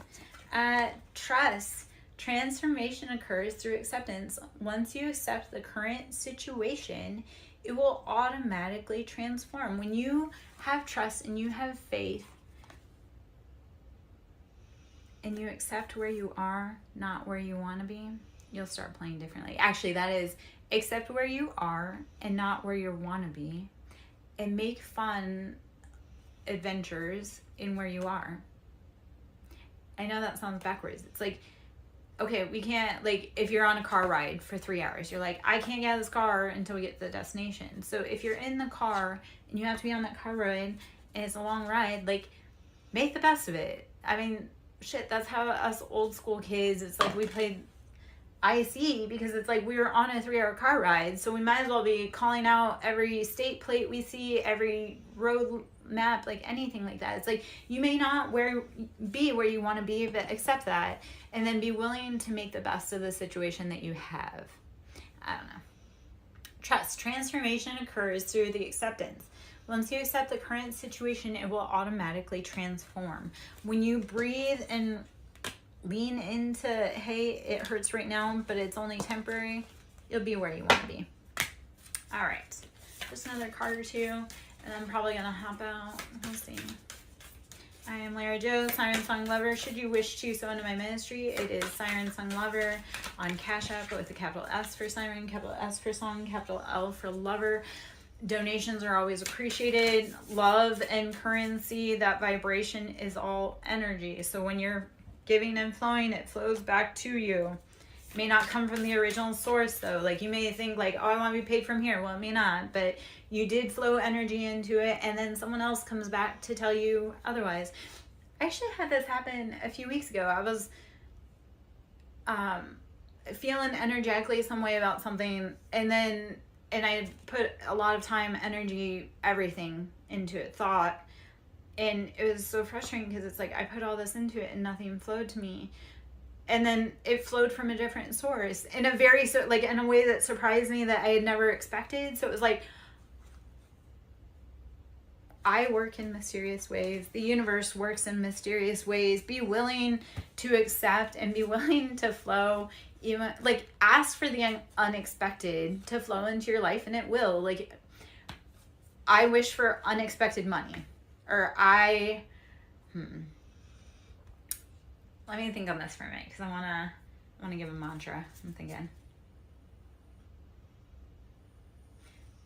Trust. Transformation occurs through acceptance. Once you accept the current situation, it will automatically transform. When you have trust and you have faith and you accept where you are, not where you want to be, you'll start playing differently. Actually, that is, accept where you are and not where you want to be, and make fun adventures in where you are. I know that sounds backwards. It's like, okay, we can't, like, if you're on a car ride for 3 hours, you're like, I can't get out of this car until we get to the destination. So if you're in the car and you have to be on that car ride and it's a long ride, like, make the best of it. I mean, shit, that's how us old school kids, it's like we played IC because it's like we were on a 3-hour car ride. So we might as well be calling out every state plate we see, every road map, like anything like that. It's like you may not be where you want to be, but accept that, and then be willing to make the best of the situation that you have. I don't know. Trust. Transformation occurs through the acceptance. Once you accept the current situation, it will automatically transform. When you breathe and lean into, hey, it hurts right now, but it's only temporary, you'll be where you want to be. All right. Just another card or two. And I'm probably going to hop out. Let's see. I am Lara Joe, SirenSong Lover. Should you wish to sow into my ministry, it is SirenSong Lover on Cash App with a capital S for Siren, capital S for Song, capital L for Lover. Donations are always appreciated. Love and currency, that vibration is all energy. So when you're giving and flowing, it flows back to you. It may not come from the original source though. Like you may think like, oh, I want to be paid from here. Well, it may not, but you did flow energy into it, and then someone else comes back to tell you otherwise. I actually had this happen a few weeks ago. I was feeling energetically some way about something, and I had put a lot of time, energy, everything into it, thought, and it was so frustrating because it's like I put all this into it and nothing flowed to me. And then it flowed from a different source in a very, in a way that surprised me that I had never expected. So it was like, I work in mysterious ways. The universe works in mysterious ways. Be willing to accept and be willing to flow. Even like ask for the unexpected to flow into your life, and it will. Like I wish for unexpected money, or let me think on this for a minute because I wanna give a mantra. I'm thinking.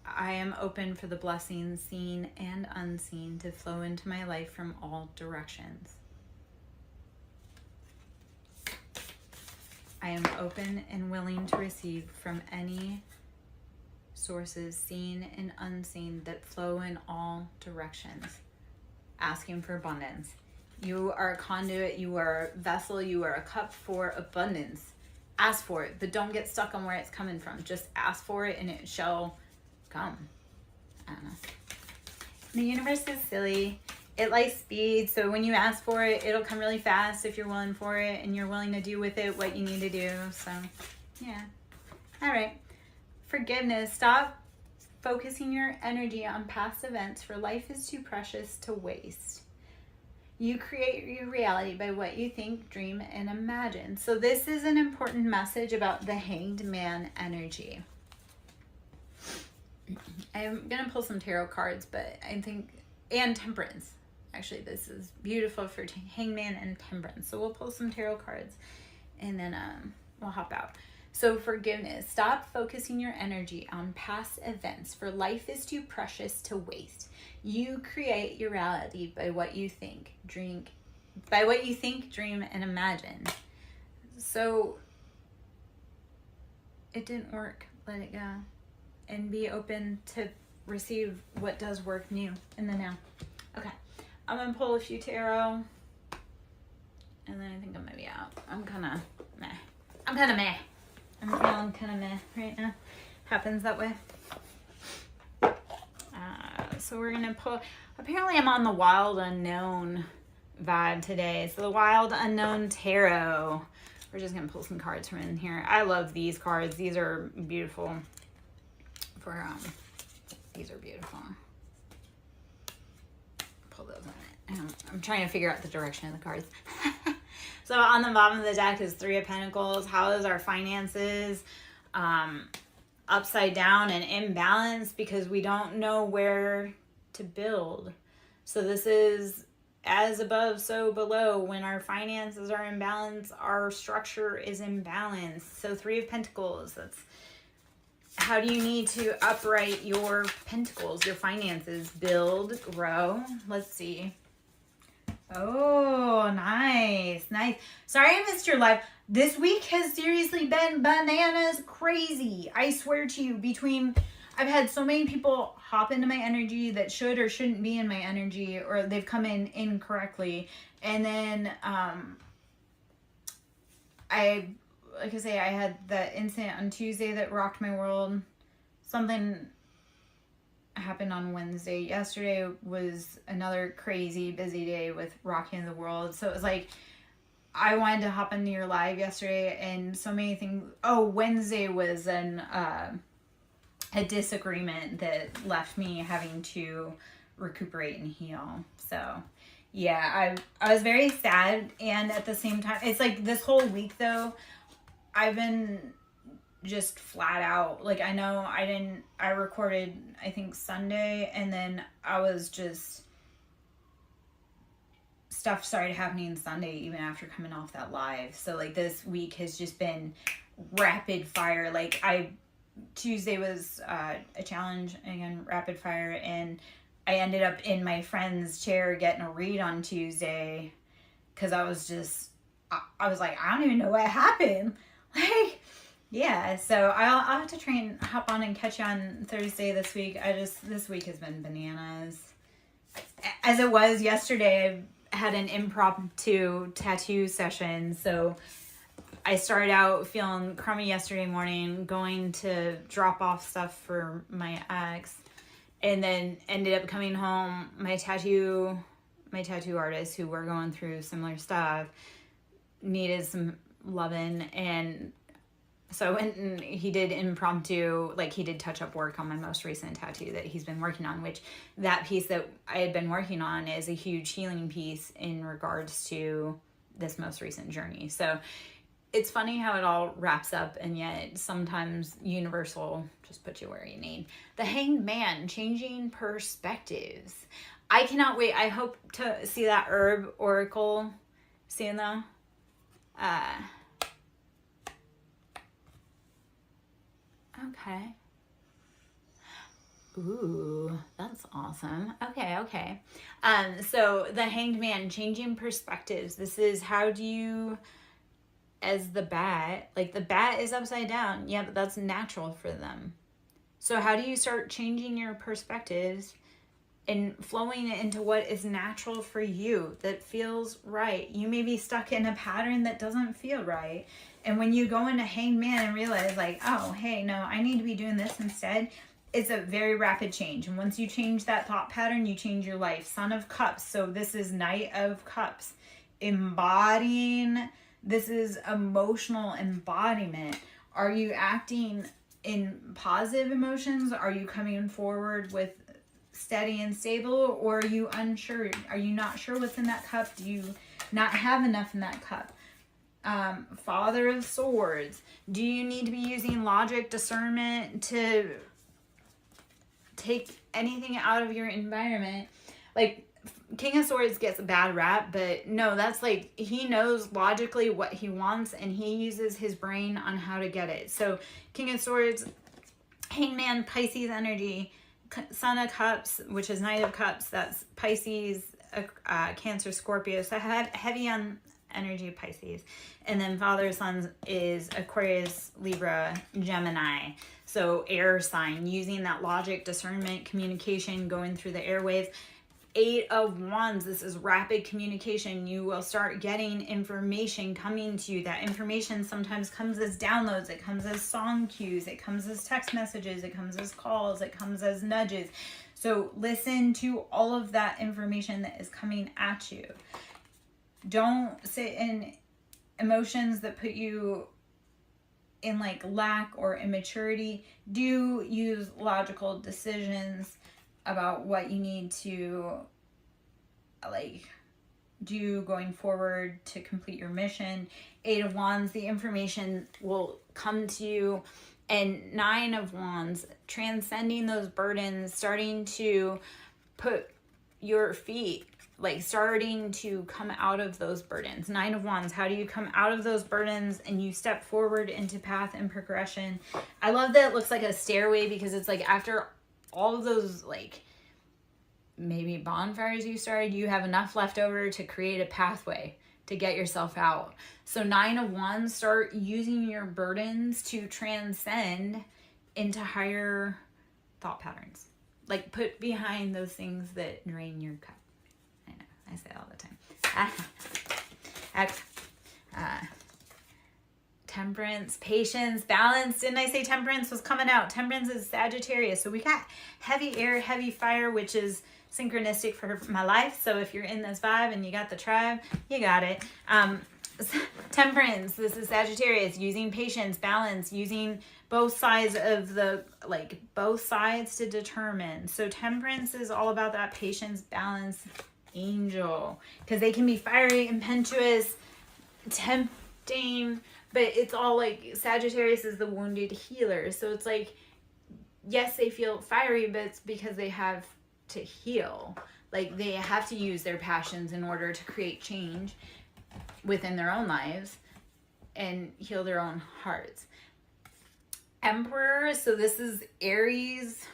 I am open for the blessings seen and unseen to flow into my life from all directions. I am open and willing to receive from any sources seen and unseen that flow in all directions. Asking for abundance. You are a conduit, you are a vessel, you are a cup for abundance. Ask for it, but don't get stuck on where it's coming from. Just ask for it and it shall come. I don't know. The universe is silly. It likes speed, so when you ask for it, it'll come really fast if you're willing for it and you're willing to do with it what you need to do. So, yeah. All right. Forgiveness. Stop focusing your energy on past events, for life is too precious to waste. You create your reality by what you think, dream, and imagine. So this is an important message about the Hanged Man energy. I'm going to pull some tarot cards, but I think, and Temperance. Actually, this is beautiful for Hangman and Temperance. So we'll pull some tarot cards and then we'll hop out. So forgiveness. Stop focusing your energy on past events, for life is too precious to waste. You create your reality by what you think, dream, and imagine. So it didn't work. Let it go. And be open to receive what does work new in the now. Okay. I'm going to pull a few tarot. And then I think I'm going to be out. I'm kind of meh. I'm feeling kind of meh right now. Happens that way. So we're going to pull. Apparently I'm on the Wild Unknown vibe today. So the Wild Unknown Tarot. We're just going to pull some cards from in here. I love these cards. These are beautiful. These are beautiful. Pull those in it. I'm trying to figure out the direction of the cards. So on the bottom of the deck is Three of Pentacles. How is our finances upside down and imbalanced because we don't know where to build. So this is as above, so below. When our finances are imbalanced, our structure is imbalanced. So Three of Pentacles, that's how do you need to upright your pentacles, your finances? Build, grow. Let's see. Oh, nice. Sorry I missed your live. This week has seriously been bananas crazy. I swear to you, I've had so many people hop into my energy that should or shouldn't be in my energy, or they've come in incorrectly. And then, like I say, I had that incident on Tuesday that rocked my world. Something happened on Wednesday. Yesterday was another crazy busy day with rocking the world. So it was like, I wanted to hop into your live yesterday and so many things. Oh, Wednesday was a disagreement that left me having to recuperate and heal. So yeah, I was very sad. And at the same time, it's like this whole week though, I've been just flat out. Like, I know I recorded, I think Sunday, and then I was just stuff started happening Sunday, even after coming off that live. So like this week has just been rapid fire. Like Tuesday was a challenge, again, rapid fire, and I ended up in my friend's chair getting a read on Tuesday because I was like, I don't even know what happened. Like, yeah, so I'll have to try and hop on and catch you on Thursday this week. This week has been bananas. As it was yesterday, I had an impromptu tattoo session, so I started out feeling crummy yesterday morning, going to drop off stuff for my ex, and then ended up coming home. My tattoo artist, who were going through similar stuff, needed some loving, and so I went and he did impromptu, like he did touch-up work on my most recent tattoo that he's been working on, which that piece that I had been working on is a huge healing piece in regards to this most recent journey. So it's funny how it all wraps up, and yet sometimes universal just puts you where you need. The Hanged Man, changing perspectives. I cannot wait. I hope to see that herb oracle soon, though. Okay. Ooh, that's awesome. Okay. So the Hanged Man, changing perspectives. This is how do you, as the bat, like the bat is upside down. Yeah, but that's natural for them. So how do you start changing your perspectives and flowing it into what is natural for you, that feels right? You may be stuck in a pattern that doesn't feel right. And when you go into Hanged Man and realize like, oh, hey, no, I need to be doing this instead, it's a very rapid change. And once you change that thought pattern, you change your life. Son of Cups. So this is Knight of Cups. Embodying, this is emotional embodiment. Are you acting in positive emotions? Are you coming forward with steady and stable, or are you unsure? Are you not sure what's in that cup? Do you not have enough in that cup? Father of Swords. Do you need to be using logic, discernment to take anything out of your environment? Like King of Swords gets a bad rap, but no, that's like he knows logically what he wants and he uses his brain on how to get it. So King of Swords, Hanged Man, Pisces energy. Son of Cups, which is Knight of Cups, that's Pisces, Cancer, Scorpio, so heavy on energy of Pisces. And then Father of Sons is Aquarius, Libra, Gemini, so air sign, using that logic, discernment, communication, going through the airwaves. 8 of Wands, this is rapid communication. You will start getting information coming to you. That information sometimes comes as downloads, it comes as song cues, it comes as text messages, it comes as calls, it comes as nudges. So listen to all of that information that is coming at you. Don't sit in emotions that put you in like lack or immaturity. Do use logical decisions about what you need to like do going forward to complete your mission. 8 of Wands, the information will come to you. And 9 of Wands, transcending those burdens, starting to put your feet, like starting to come out of those burdens. 9 of Wands, how do you come out of those burdens and you step forward into path and progression? I love that it looks like a stairway, because it's like after all of those like maybe bonfires you started, you have enough left over to create a pathway to get yourself out. So 9 of Wands, start using your burdens to transcend into higher thought patterns. Like put behind those things that drain your cup. I know, I say it all the time. Temperance, patience, balance. Didn't I say temperance was coming out? Temperance is Sagittarius. So we got heavy air, heavy fire, which is synchronistic for my life. So if you're in this vibe and you got the tribe, you got it. Temperance, this is Sagittarius, using patience, balance, using both sides of the, like both sides to determine. So temperance is all about that patience, balance, angel, because they can be fiery, impetuous, tempting, but it's all like Sagittarius is the wounded healer. So it's like, yes, they feel fiery, but it's because they have to heal. Like, they have to use their passions in order to create change within their own lives and heal their own hearts. Emperor, so this is Aries.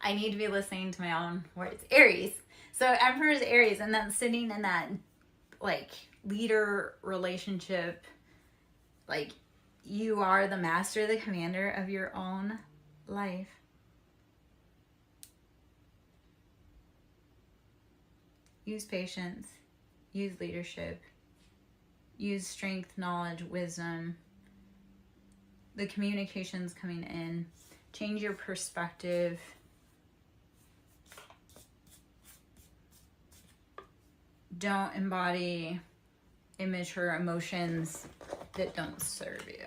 I need to be listening to my own words. Aries. So Emperor is Aries, and that's sitting in that, like, leader relationship. Like, you are the master, the commander of your own life. Use patience. Use leadership. Use strength, knowledge, wisdom. The communication's coming in. Change your perspective. Don't embody immature emotions that don't serve you.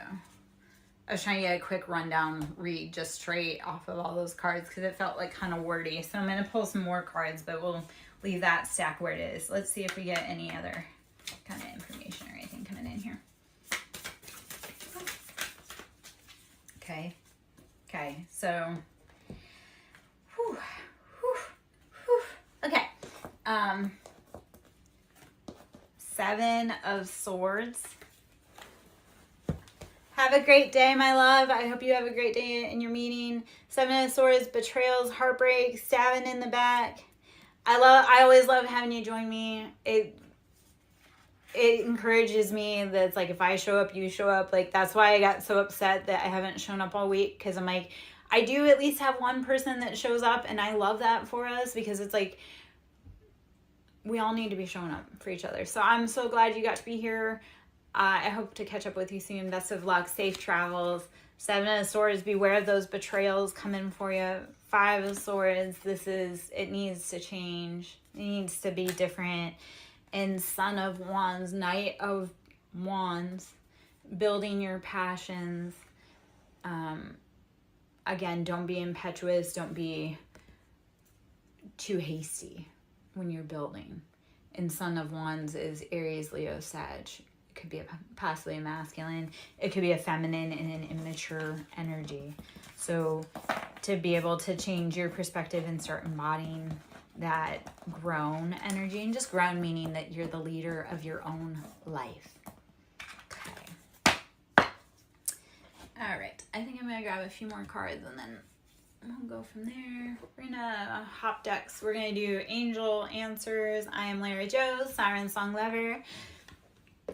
I was trying to get a quick rundown read just straight off of all those cards because it felt like kind of wordy. So I'm going to pull some more cards, but we'll leave that stack where it is. Let's see if we get any other kind of information or anything coming in here. Okay, so okay. 7 of Swords. Have a great day, my love. I hope you have a great day in your meeting. 7 of Swords, betrayals, heartbreak, stabbing in the back. I always love having you join me. It encourages me that it's like, if I show up, you show up. Like, that's why I got so upset that I haven't shown up all week, because I'm like, I do at least have one person that shows up, and I love that for us, because it's like, we all need to be showing up for each other. So I'm so glad you got to be here. I hope to catch up with you soon. Best of luck. Safe travels. 7 of Swords, beware of those betrayals coming for you. 5 of Swords, it needs to change. It needs to be different. And Son of Wands, Knight of Wands, building your passions. Again, don't be impetuous. Don't be too hasty when you're building. And Son of Wands is Aries, Leo, Sag. It could be possibly a masculine. It could be a feminine and an immature energy. So to be able to change your perspective and start embodying that grown energy, and just grown meaning that you're the leader of your own life. Okay. All right. I think I'm going to grab a few more cards and then we'll go from there. We're going to hop decks. We're going to do Angel Answers. I am Lara Joe, SirenSong Lover.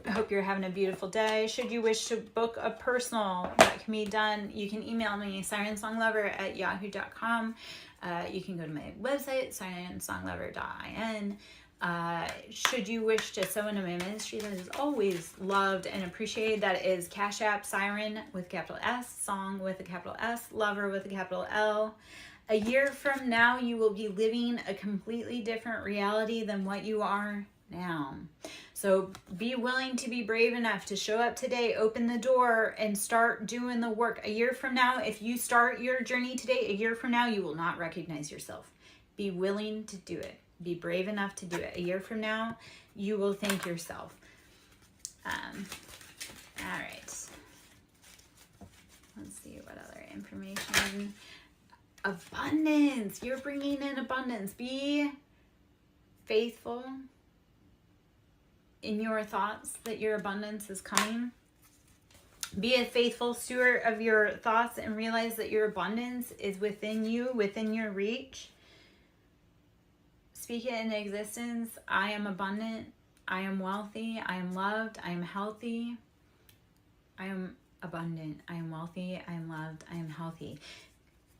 I hope you're having a beautiful day. Should you wish to book a personal, that can be done. You can email me, sirensonglover@yahoo.com. You can go to my website, sirensonglover.in. Should you wish to sow into my ministry, that is always loved and appreciated. That is Cash App, Siren with capital S, Song with a capital S, Lover with a capital L. A year from now, you will be living a completely different reality than what you are now. So be willing to be brave enough to show up today, open the door, and start doing the work. A year from now, if you start your journey today, a year from now, you will not recognize yourself. Be willing to do it. Be brave enough to do it. A year from now, you will thank yourself. All right. Let's see what other information. Abundance. You're bringing in abundance. Be faithful in your thoughts that your abundance is coming. Be a faithful steward of your thoughts and realize that your abundance is within you, within your reach. Speak it into existence. I am abundant. I am wealthy. I am loved. I am healthy. I am abundant. I am wealthy. I am loved. I am healthy.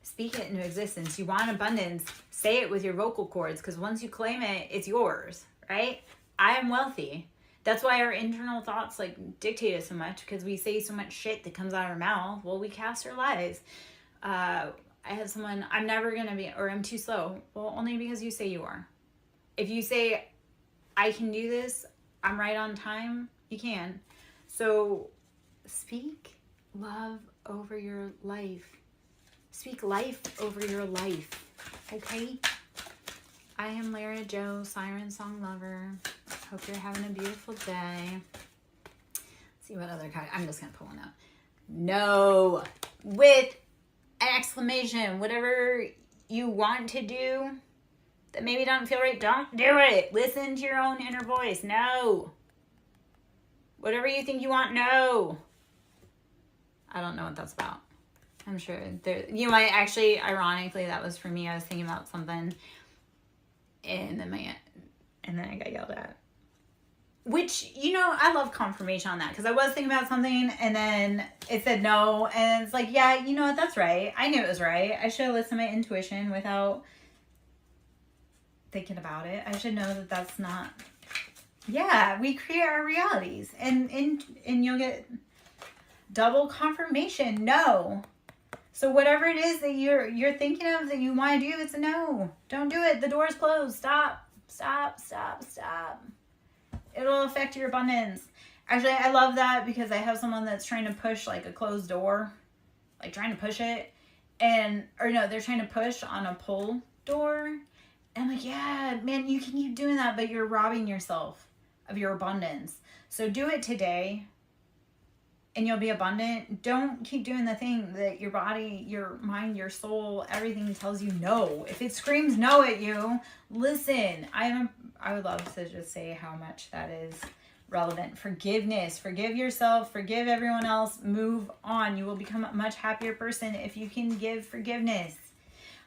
Speak it into existence. You want abundance, say it with your vocal cords, because once you claim it, it's yours, right? I am wealthy. That's why our internal thoughts like dictate us so much, because we say so much shit that comes out of our mouth. Well, we cast our lies. I had someone, I'm never going to be, or I'm too slow. Well, only because you say you are. If you say, I can do this, I'm right on time, you can. So speak love over your life. Speak life over your life, okay? I am Lara Joe, SirenSong Lover. Hope you're having a beautiful day. Let's see what other card. I'm just going to pull one out. No, with an exclamation, whatever you want to do that maybe don't feel right, don't do it. Listen to your own inner voice. No. Whatever you think you want, no. I don't know what that's about. I'm sure you might actually, ironically, that was for me. I was thinking about something and then I got yelled at. Which, I love confirmation on that, because I was thinking about something and then it said no, and it's like, yeah, you know what, that's right. I knew it was right. I should have listened to my intuition without thinking about it. I should know that that's not. Yeah, we create our realities, and you'll get double confirmation. No. So whatever it is that you're thinking of that you want to do, it's a no. Don't do it. The door's closed. Stop. Stop. Stop. Stop. It'll affect your abundance. Actually, I love that, because I have someone that's trying to push like a closed door, like trying to push it, they're trying to push on a pull door. And I'm like, yeah, man, you can keep doing that, but you're robbing yourself of your abundance. So do it today and you'll be abundant. Don't keep doing the thing that your body, your mind, your soul, everything tells you no. If it screams no at you, listen. I would love to just say how much that is relevant. Forgiveness. Forgive yourself. Forgive everyone else. Move on. You will become a much happier person if you can give forgiveness.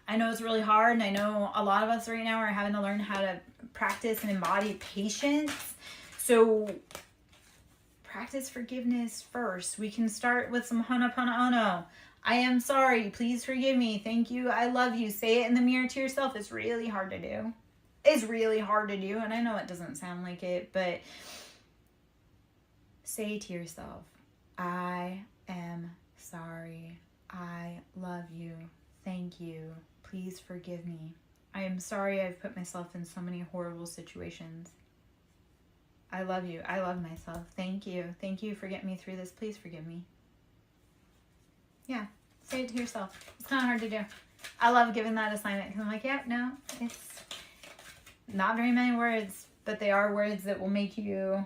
I know it's really hard, and I know a lot of us right now are having to learn how to practice and embody patience. So practice forgiveness first. We can start with some Ho'oponopono. I am sorry. Please forgive me. Thank you. I love you. Say it in the mirror to yourself. It's really hard to do. It's really hard to do, and I know it doesn't sound like it, but say to yourself, I am sorry. I love you. Thank you. Please forgive me. I am sorry I've put myself in so many horrible situations. I love you. I love myself. Thank you. Thank you for getting me through this. Please forgive me. Yeah. Say it to yourself. It's kind of hard to do. I love giving that assignment, because I'm like, yeah, no, it's not very many words, but they are words that will make you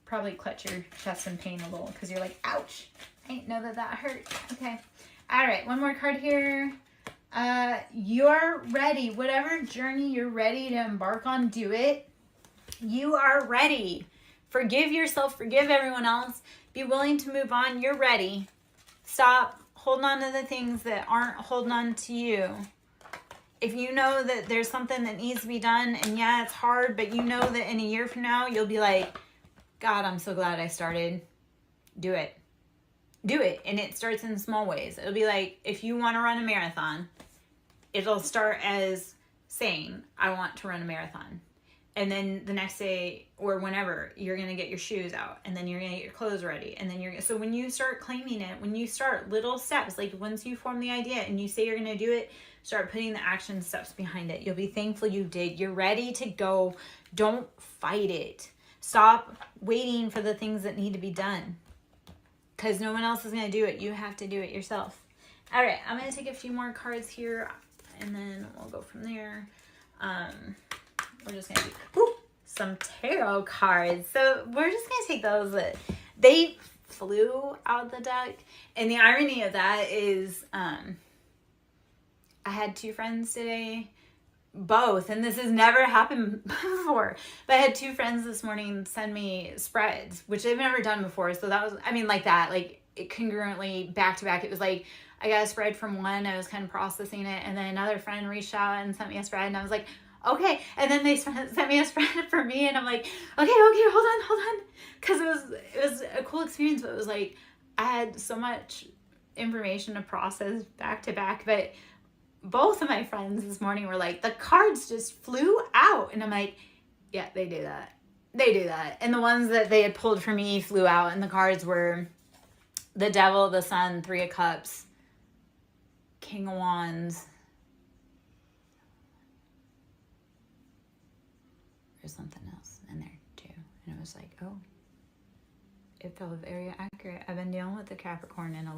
probably clutch your chest in pain a little, because you're like, ouch. I didn't know that hurt. Okay. All right. One more card here. You're ready. Whatever journey you're ready to embark on, do it. You are ready. Forgive yourself. Forgive everyone else. Be willing to move on. You're ready. Stop holding on to the things that aren't holding on to you. If you know that there's something that needs to be done, and yeah, it's hard, but you know that in a year from now, you'll be like, God, I'm so glad I started. Do it. Do it. And it starts in small ways. It'll be like, if you want to run a marathon, it'll start as saying, I want to run a marathon. And then the next day or whenever, you're going to get your shoes out, and then you're going to get your clothes ready. And then so when you start claiming it, when you start little steps, like once you form the idea and you say you're going to do it, start putting the action steps behind it. You'll be thankful you did. You're ready to go. Don't fight it. Stop waiting for the things that need to be done, because no one else is going to do it. You have to do it yourself. All right, I'm going to take a few more cards here, and then we'll go from there. We're just going to do some tarot cards. So we're just going to take those. They flew out the deck. And the irony of that is I had two friends today, both, and this has never happened before, but I had two friends this morning send me spreads, which they've never done before. So that was, like that, like it congruently back to back. It was like, I got a spread from one, I was kind of processing it, and then another friend reached out and sent me a spread, and I was like, okay. And then they sent me a spread for me, and I'm like, okay, hold on. Because it was a cool experience, but it was like, I had so much information to process back to back. But both of my friends this morning were like, the cards just flew out. And I'm like, yeah, they do that. They do that. And the ones that they had pulled for me flew out, and the cards were the Devil, the Sun, Three of Cups, King of Wands. There's something else in there too. And it was like, oh, it felt very accurate. I've been dealing with the Capricorn in a